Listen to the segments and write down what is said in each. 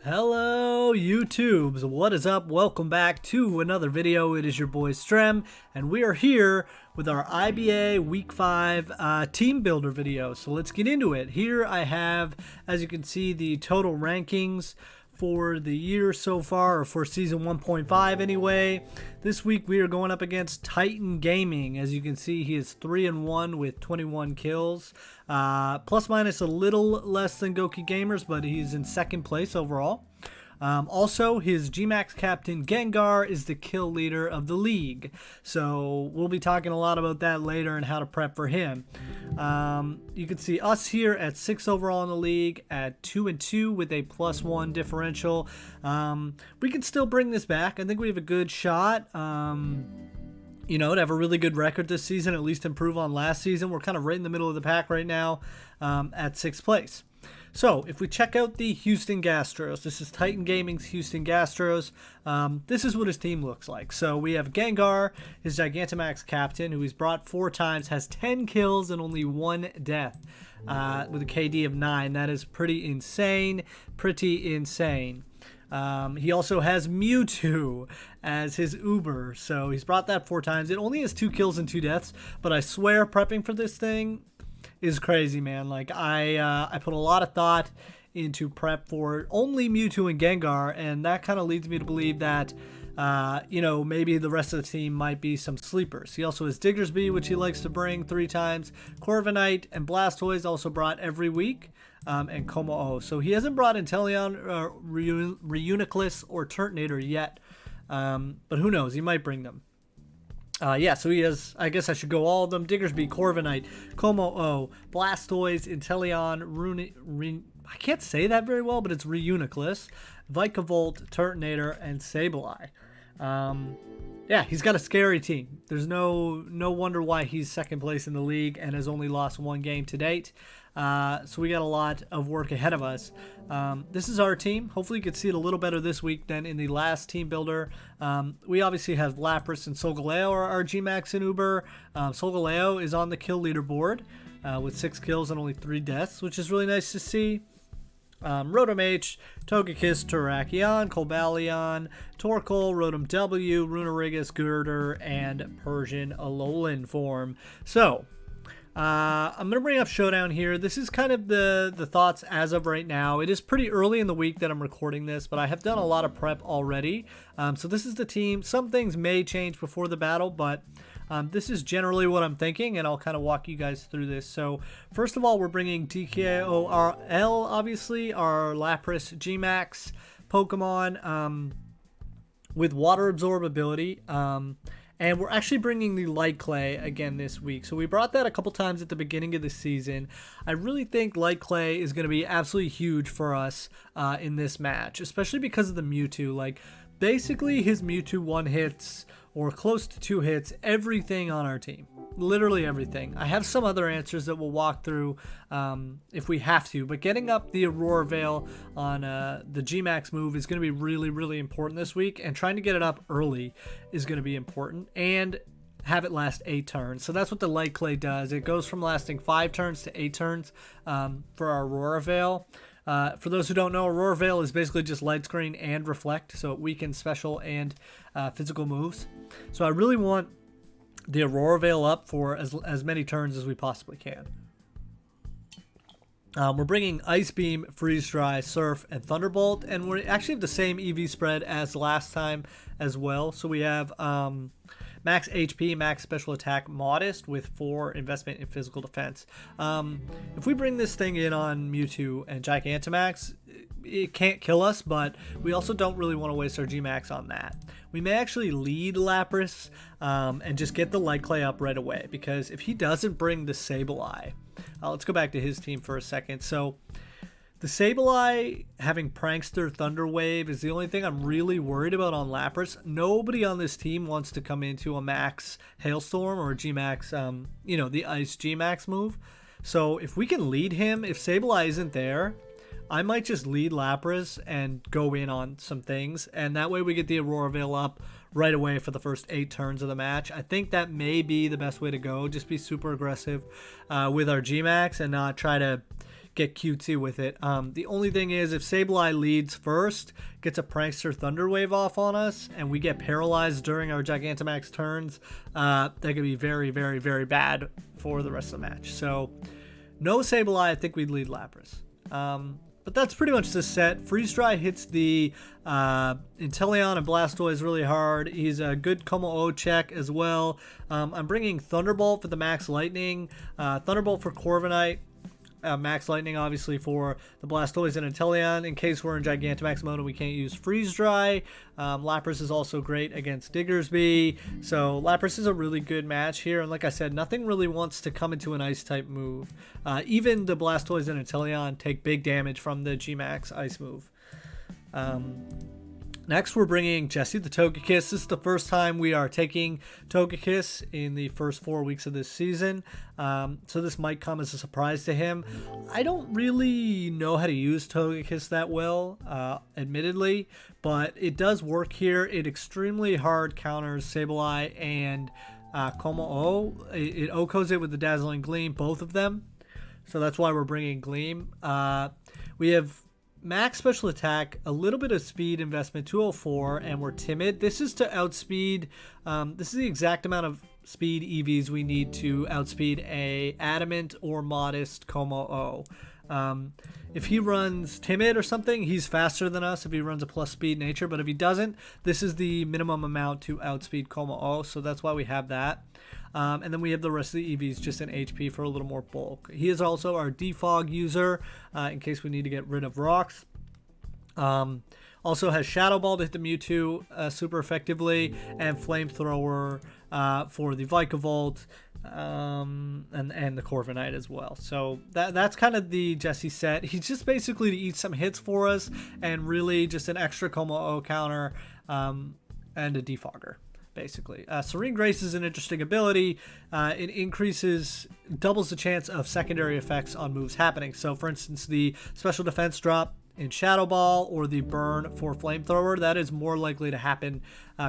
Hello YouTubes, what is up? Welcome back to another video. It is your boy Strem, and we are here with our IBA Week 5 team builder video. So let's get into it. Here I have, as you can see, the total rankings for the year so far, or for season 1.5 anyway. This week we are going up against TitanGaming. As you can see, he is 3-1 with 21 kills. Plus minus a little less than Gokey Gamers, but he's in second place overall. Also, his Gmax captain Gengar is the kill leader of the league. So we'll be talking a lot about that later and how to prep for him. You can see us here at 6 overall in the league at 2-2 with a +1 differential. We can still bring this back. I think we have a good shot. You know, to have a really good record this season, at least improve on last season. We're kind of right in the middle of the pack right now at 6th place. So, if we check out the Houston Gastros, this is TitanGaming's Houston Gastros. This is what his team looks like. So, we have Gengar, his Gigantamax captain, who he's brought 4 times, has 10 kills and only 1 death with a KD of 9. That is pretty insane. He also has Mewtwo as his Uber, so he's brought that 4 times. It only has 2 kills and 2 deaths, but I swear prepping for this thing is crazy, man. Like, I put a lot of thought into prep for only Mewtwo and Gengar, and that kind of leads me to believe that you know, maybe the rest of the team might be some sleepers. He also has Diggersby, which he likes to bring 3 times. Corviknight and Blastoise also brought every week. And Como-O. So he hasn't brought Inteleon, Reuniclus, or Turtonator yet. But who knows? He might bring them. Yeah, so he has, I guess I should go all of them. Diggersby, Corviknight, Como-O, Blastoise, Inteleon, I can't say that very well, but it's Reuniclus, Vikavolt, Turtonator, and Sableye. Yeah, he's got a scary team. There's no wonder why he's second place in the league and has only lost 1 game to date. So we got a lot of work ahead of us. This is our team. Hopefully you can see it a little better this week than in the last team builder. We obviously have Lapras and Solgaleo are our Gmax and Uber. Solgaleo is on the kill leaderboard with 6 kills and only 3 deaths, which is really nice to see. Rotom-H, Togekiss, Terrakion, Cobalion, Torkoal, Rotom W, Runerigus, Girder, and Persian Alolan form. So, I'm going to bring up Showdown here. This is kind of the thoughts as of right now. It is pretty early in the week that I'm recording this, but I have done a lot of prep already. So this is the team. Some things may change before the battle, but this is generally what I'm thinking, and I'll kind of walk you guys through this. So, first of all, we're bringing DKORL, obviously, our Lapras Gmax Pokemon with Water Absorb ability. And we're actually bringing the Light Clay again this week. So we brought that a couple times at the beginning of the season. I really think Light Clay is going to be absolutely huge for us in this match, especially because of the Mewtwo. Like, basically his Mewtwo 1 hits or close to 2 hits everything on our team. Literally everything. I have some other answers that we'll walk through if we have to, but getting up the Aurora Veil on the Gmax move is going to be really, really important this week, and trying to get it up early is going to be important, and have it last 8 turns. So that's what the Light Clay does. It goes from lasting 5 turns to 8 turns for our Aurora Veil. For those who don't know, Aurora Veil is basically just Light Screen and Reflect, so it weakens special and physical moves. So I really want the Aurora Veil up for as many turns as we possibly can. We're bringing Ice Beam, Freeze Dry, Surf, and Thunderbolt, and we actually have the same EV spread as last time as well. So we have max HP, max special attack, modest, with 4 investment in physical defense. If we bring this thing in on Mewtwo and Gigantamax, it can't kill us, but we also don't really want to waste our Gmax on that. We may actually lead Lapras and just get the Light Clay up right away, because if he doesn't bring the Sableye, let's go back to his team for a second. So the Sableye having Prankster Thunder Wave is the only thing I'm really worried about on Lapras. Nobody on this team wants to come into a max Hailstorm or a Gmax, you know, the Ice Gmax move. So if we can lead him, if Sableye isn't there, I might just lead Lapras and go in on some things, and that way we get the Aurora Veil up right away for the first 8 turns of the match. I think that may be the best way to go. Just be super aggressive with our Gmax and not try to get cutesy with it. The only thing is, if Sableye leads first, gets a Prankster Thunder Wave off on us, and we get paralyzed during our Gigantamax turns, that could be very, very, very bad for the rest of the match. So, no Sableye, I think we'd lead Lapras. But that's pretty much the set. Freeze Dry hits the Inteleon and Blastoise really hard. He's a good Como-O check as well. I'm bringing Thunderbolt for the Max Lightning, Thunderbolt for Corviknight, Max Lightning obviously for the Blastoise and Inteleon in case we're in Gigantamax mode and we can't use Freeze Dry. Lapras is also great against Diggersby, so Lapras is a really good match here, and like I said, nothing really wants to come into an Ice type move. Even the Blastoise and Inteleon take big damage from the G-Max Ice move. Next, we're bringing Jesse the Togekiss. This is the first time we are taking Togekiss in the first 4 weeks of this season, so this might come as a surprise to him. I don't really know how to use Togekiss that well, admittedly, but it does work here. It extremely hard counters Sableye and Como-O. It OHKOs it with the Dazzling Gleam, both of them, so that's why we're bringing Gleam. We have Max Special Attack, a little bit of speed investment, 204, and we're Timid. This is to outspeed, this is the exact amount of speed EVs we need to outspeed a Adamant or Modest Como-O. If he runs Timid or something, he's faster than us if he runs a plus speed nature, but if he doesn't, this is the minimum amount to outspeed Como-O, so that's why we have that. And then we have the rest of the EVs just in HP for a little more bulk. He is also our defog user in case we need to get rid of rocks. Also has Shadow Ball to hit the Mewtwo super effectively, and Flamethrower for the Vikavolt and the Corviknight as well. So that's kind of the Jesse set. He's just basically to eat some hits for us and really just an extra Como-O counter and a defogger. Basically, Serene Grace is an interesting ability. It doubles the chance of secondary effects on moves happening. So for instance, the special defense drop in Shadow Ball or the burn for Flamethrower, that is more likely to happen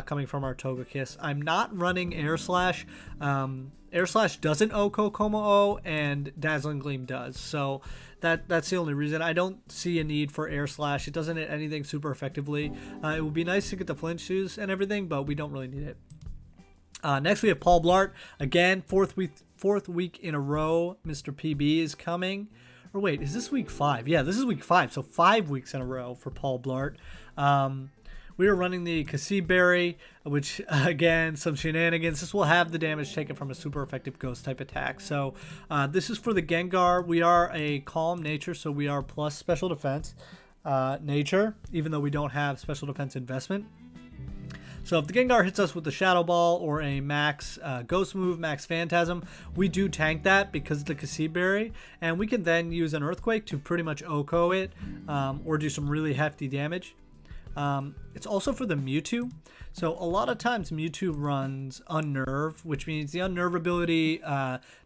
coming from our Togekiss. I'm not running Air Slash. Air Slash doesn't OHKO Como-O, and Dazzling Gleam does. So that's the only reason. I don't see a need for Air Slash. It doesn't hit anything super effectively. It would be nice to get the flinch shoes and everything, but we don't really need it. Next, we have Paul Blart. Again, fourth week in a row, Mr. PB is coming. Or wait, is this week 5? Yeah, this is week 5, so 5 weeks in a row for Paul Blart. We are running the Berry, which, again, some shenanigans. This will have the damage taken from a super effective ghost type attack. So this is for the Gengar. We are a calm nature, so we are plus special defense nature, even though we don't have special defense investment. So if the Gengar hits us with the Shadow Ball or a max Ghost move, max Phantasm, we do tank that because of the Berry, and we can then use an Earthquake to pretty much OHKO it or do some really hefty damage. It's also for the Mewtwo. So a lot of times Mewtwo runs Unnerve, which means the Unnerve ability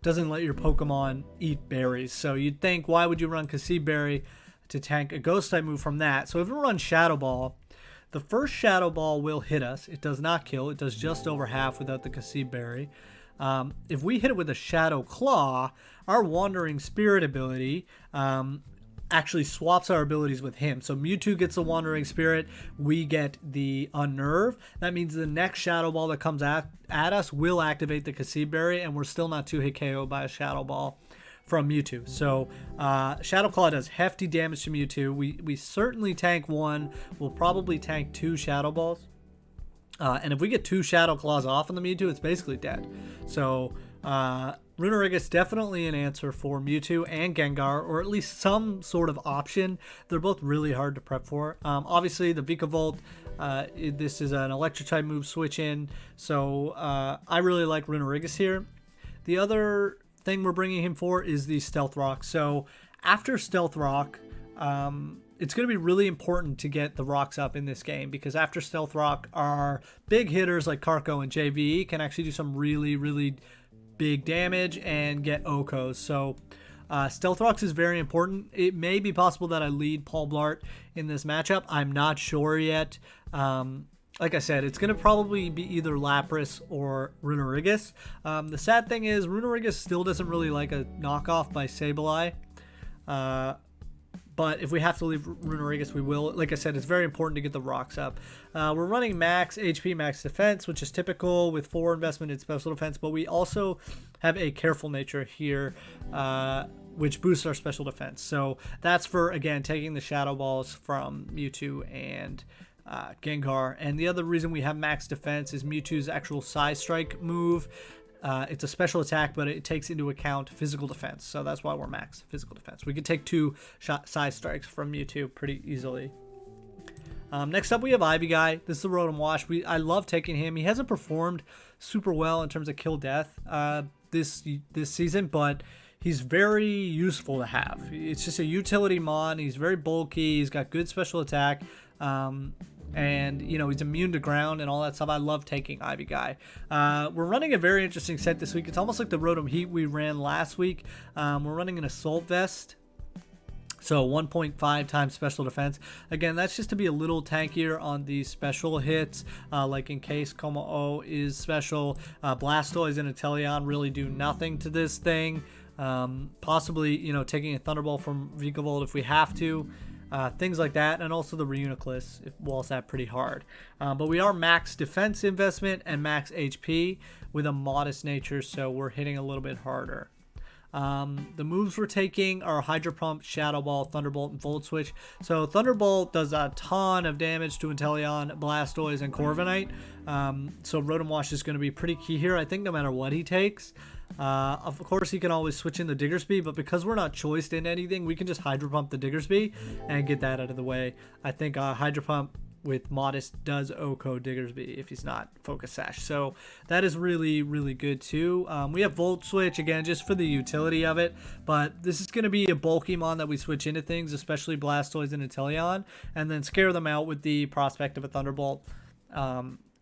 doesn't let your Pokemon eat berries. So you'd think, why would you run Berry to tank a Ghost type move from that? So if we run Shadow Ball, the first Shadow Ball will hit us. It does not kill. It does just over half without the Berry. If we hit it with a Shadow Claw, our Wandering Spirit ability actually swaps our abilities with him. So Mewtwo gets the Wandering Spirit, we get the Unnerve. That means the next Shadow Ball that comes at us will activate the Berry, and we're still not 2-hit KO by a Shadow Ball from Mewtwo. So Shadow Claw does hefty damage to Mewtwo. We certainly tank one. We'll probably tank 2 Shadow Balls. And if we get 2 Shadow Claws off on the Mewtwo, it's basically dead. So Runerigus definitely an answer for Mewtwo and Gengar, or at least some sort of option. They're both really hard to prep for. Obviously, the Vikavolt, this is an electric type move switch in, so I really like Runerigus here. The other thing we're bringing him for is the Stealth Rock. So after Stealth Rock, it's going to be really important to get the rocks up in this game, because after Stealth Rock, our big hitters like Carco and JayVee can actually do some really, really big damage and get OHKOs. So Stealth Rocks is very important. It may be possible that I lead Paul Blart in this matchup. I'm not sure yet. Like I said, it's going to probably be either Lapras or Runerigus. The sad thing is Runerigus still doesn't really like a knockoff by Sableye. But if we have to leave Runerigus, we will. Like I said, it's very important to get the rocks up. We're running max HP, max defense, which is typical with 4 investment in special defense. But we also have a careful nature here, which boosts our special defense. So that's for, again, taking the Shadow Balls from Mewtwo and Gengar. And the other reason we have max defense is Mewtwo's actual Size Strike move. It's a special attack, but it takes into account physical defense. So that's why we're max physical defense. We could take 2 Size Strikes from Mewtwo pretty easily. Next up, we have Ivy Guy. This is the Rotom Wash. I love taking him. He hasn't performed super well in terms of kill death this season, but he's very useful to have. It's just a utility mon. He's very bulky. He's got good special attack. And, you know, he's immune to ground and all that stuff. I love taking Ivy Guy. We're running a very interesting set this week. It's almost like the Rotom Heat we ran last week. We're running an Assault Vest. So 1.5 times special defense. Again, that's just to be a little tankier on the special hits. Like in case Como-O is special. Blastoise and Inteleon really do nothing to this thing. Possibly, you know, taking a Thunderbolt from Vikavolt if we have to. Things like that, and also the Reuniclus walls that pretty hard. But we are max defense investment and max HP with a modest nature, so we're hitting a little bit harder. The moves we're taking are Hydro Pump, Shadow Ball, Thunderbolt, and Volt Switch. So Thunderbolt does a ton of damage to Inteleon, Blastoise, and Corviknight. So Rotom Wash is going to be pretty key here, I think, no matter what he takes. Of course, he can always switch in the Diggersby, but because we're not choiced in anything, we can just Hydro Pump the Diggersby and get that out of the way. I think Hydro Pump with Modest does OHKO Diggersby if he's not Focus Sash. So that is really, really good too. We have Volt Switch, again, just for the utility of it, but this is going to be a bulky mon that we switch into things, especially Blastoise and Inteleon, and then scare them out with the prospect of a Thunderbolt.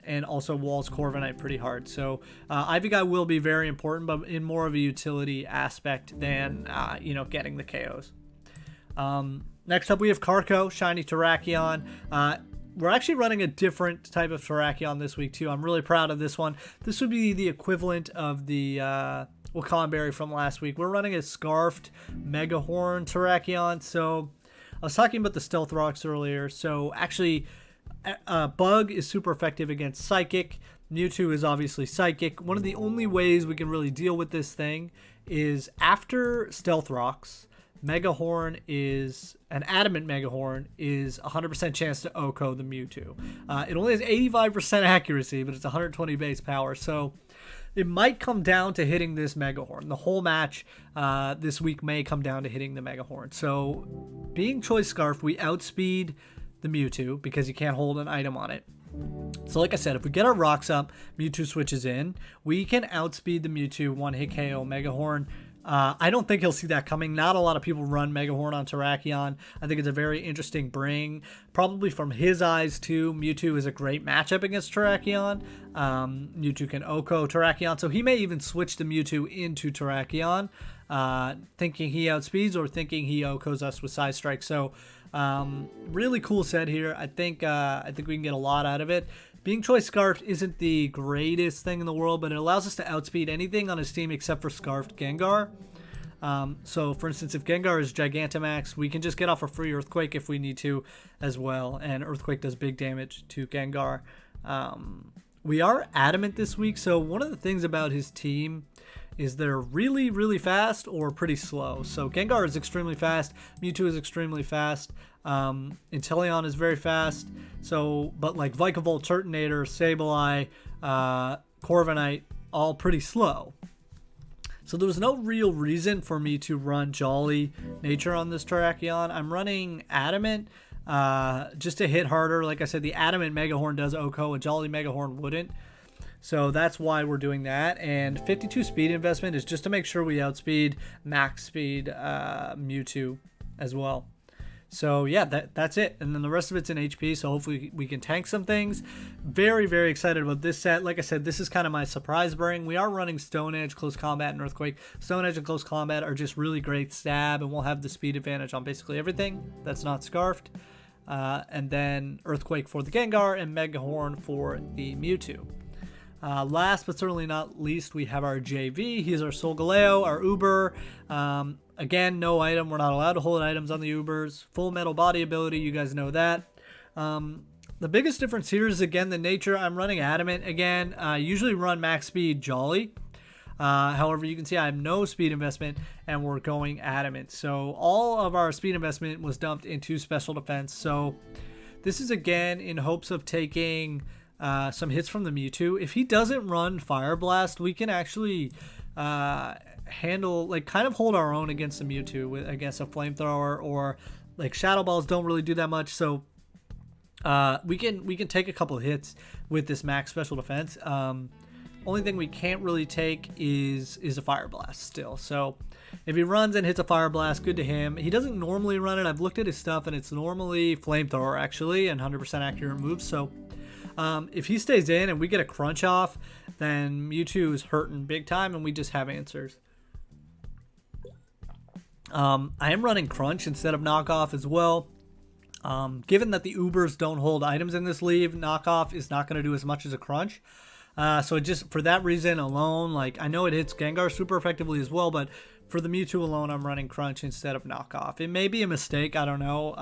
And also walls Corviknight pretty hard. So Ivy Guy will be very important, but in more of a utility aspect than, you know, getting the KOs. Next up, we have Carco, Shiny Terrakion. We're actually running a different type of Terrakion this week, too. I'm really proud of this one. This would be the equivalent of the Wakanberry from last week. We're running a Scarfed Megahorn Terrakion. So I was talking about the Stealth Rocks earlier. So actually, Bug is super effective against Psychic. Mewtwo is obviously Psychic. One of the only ways we can really deal with this thing is after Stealth Rocks, Megahorn is an Adamant Megahorn is 100% chance to OHKO the Mewtwo. It only has 85% accuracy, but it's 120 base power. So it might come down to hitting this Megahorn. The whole match this week may come down to hitting the Megahorn. So being Choice Scarf, we outspeed the Mewtwo because you can't hold an item on it. So like I said, if we get our rocks up, Mewtwo switches in, we can outspeed the Mewtwo, one-hit KO Megahorn. I don't think he'll see that coming. Not a lot of people run Megahorn on Terrakion. I think it's a very interesting bring. Probably from his eyes too, Mewtwo is a great matchup against Terrakion. Mewtwo can OHKO Terrakion, so he may even switch the Mewtwo into Terrakion, thinking he outspeeds or thinking he OHKOs us with Size Strike. So really cool set here. I think we can get a lot out of it. Being Choice Scarfed isn't the greatest thing in the world, but it allows us to outspeed anything on his team except for Scarfed Gengar. So for instance, if Gengar is Gigantamax, we can just get off a free Earthquake if we need to as well, and Earthquake does big damage to Gengar. We are Adamant this week, so one of the things about his team is they're really, really fast or pretty slow. So Gengar is extremely fast, Mewtwo is extremely fast, Inteleon is very fast, so, but like Vikavolt, Turtonator, Sableye, Corviknight, all pretty slow. So there was no real reason for me to run Jolly Nature on this Terrakion. I'm running Adamant just to hit harder. Like I said, the Adamant Megahorn does OHKO, a Jolly Megahorn wouldn't. So that's why we're doing that. And 52 speed investment is just to make sure we outspeed max speed Mewtwo as well. So yeah, that's it. And then the rest of it's in HP, so hopefully we can tank some things. Very, very excited about this set. Like I said, this is kind of my surprise bring. We are running Stone Edge, Close Combat, and Earthquake. Stone Edge and Close Combat are just really great stab, and we'll have the speed advantage on basically everything that's not Scarfed. And then Earthquake for the Gengar and Megahorn for the Mewtwo. Last but certainly not least, we have our JayVee. He's our Solgaleo, our Uber. Again, no item. We're not allowed to hold items on the Ubers. Full metal body ability, you guys know that. The biggest difference here is, again, the nature. I'm running Adamant again. I usually run max speed Jolly. However, you can see I have no speed investment, and we're going Adamant. So all of our speed investment was dumped into special defense. So this is, again, in hopes of taking some hits from the Mewtwo. If he doesn't run Fire Blast, we can actually handle, like, kind of hold our own against the Mewtwo, against a Flamethrower, or like Shadow Balls don't really do that much. So we can take a couple hits with this max special defense. Only thing we can't really take is a Fire Blast still. So if he runs and hits a Fire Blast, good to him. He doesn't normally run it. I've looked at his stuff, and it's normally Flamethrower, actually, and 100% accurate moves. So if he stays in and we get a crunch off, then Mewtwo is hurting big time, and we just have answers. I am running Crunch instead of Knockoff as well. Given that the Ubers don't hold items in this league, Knockoff is not going to do as much as a Crunch. So just for that reason alone, like, I know it hits Gengar super effectively as well, but for the Mewtwo alone, I'm running Crunch instead of Knockoff. It may be a mistake, I don't know.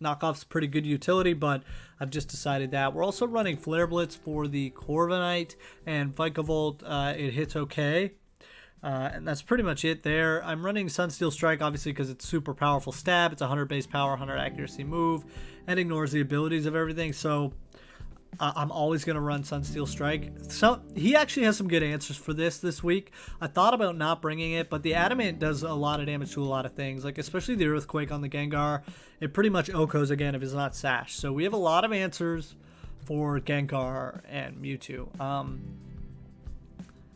Knockoff's pretty good utility, but I've just decided that. We're also running Flare Blitz for the Corviknight and Vikavolt. It hits okay. And that's pretty much it there. I'm running Sunsteel Strike, obviously, because it's super powerful stab. It's 100 base power, 100 accuracy move, and ignores the abilities of everything. So I'm always going to run Sunsteel Strike. So he actually has some good answers for this week. I thought about not bringing it, but the Adamant does a lot of damage to a lot of things, like especially the Earthquake on the Gengar. It pretty much OHKOs again if it's not Sash. So we have a lot of answers for Gengar and Mewtwo.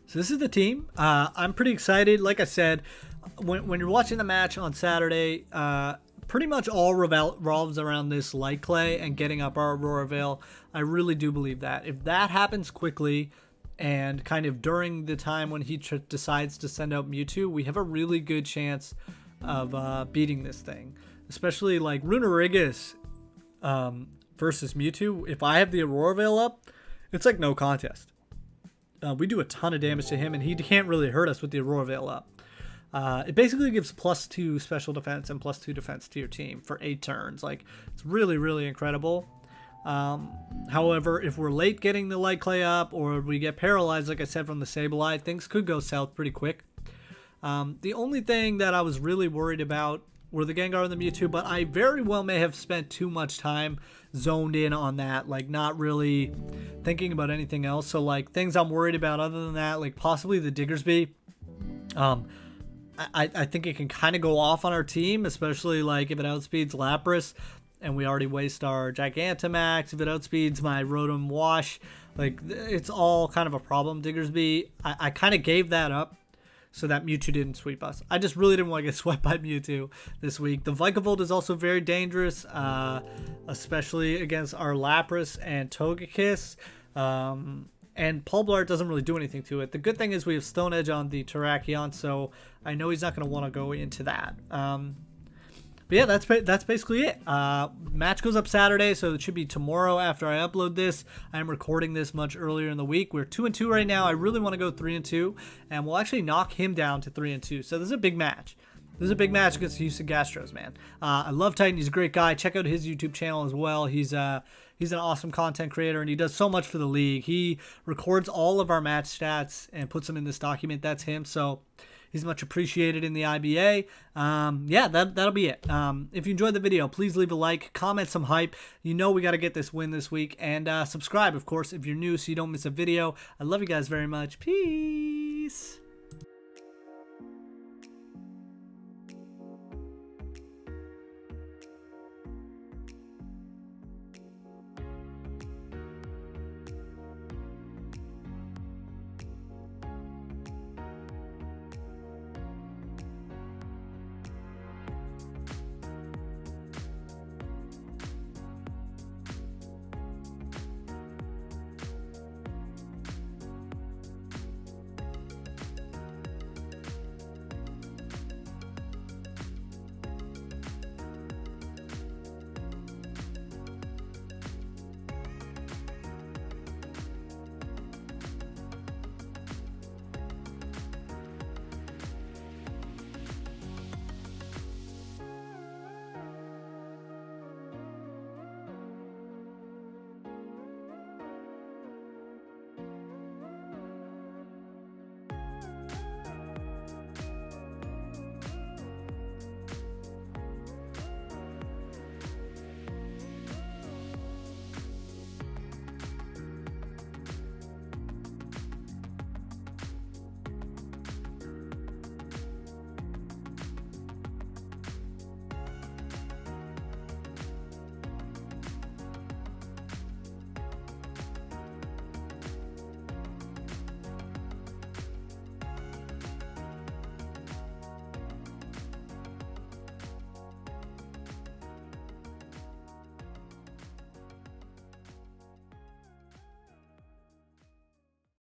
So this is the team. I'm pretty excited. Like I said, when you're watching the match on Saturday, pretty much all revolves around this Light Clay and getting up our Aurora Veil. I really do believe that. If that happens quickly and kind of during the time when he decides to send out Mewtwo, we have a really good chance of beating this thing. Especially like Runerigus versus Mewtwo. If I have the Aurora Veil up, it's like no contest. We do a ton of damage to him, and he can't really hurt us with the Aurora Veil up. It basically gives +2 special defense and +2 defense to your team for 8 turns. Like, it's really, really incredible. However, if we're late getting the Light Clay up, or we get paralyzed, like I said, from the Sableye, things could go south pretty quick. The only thing that I was really worried about were the Gengar and the Mewtwo, but I very well may have spent too much time zoned in on that, like not really thinking about anything else. So like things I'm worried about other than that, like possibly the Diggersby. I think it can kind of go off on our team, especially like if it outspeeds Lapras and we already waste our Gigantamax. If it outspeeds my Rotom Wash, like it's all kind of a problem. Diggersby, I kind of gave that up so that Mewtwo didn't sweep us. I just really didn't want to get swept by Mewtwo this week. The Vikavolt is also very dangerous, especially against our Lapras and Togekiss. And Pulblart doesn't really do anything to it. The good thing is we have Stone Edge on the Terrakion, so I know he's not going to want to go into that. But yeah, that's basically it. Match goes up Saturday, so it should be tomorrow after I upload this. I am recording this much earlier in the week. We're 2-2 right now. I really want to go 3-2, and we'll actually knock him down to 3-2. So this is a big match. This is a big match against Houston Gastros, man. I love Titan. He's a great guy. Check out his YouTube channel as well. He's an awesome content creator, and he does so much for the league. He records all of our match stats and puts them in this document. That's him. So he's much appreciated in the IBA. Yeah, that'll be it. If you enjoyed the video, please leave a like, comment some hype. You know we got to get this win this week. And subscribe, of course, if you're new so you don't miss a video. I love you guys very much. Peace.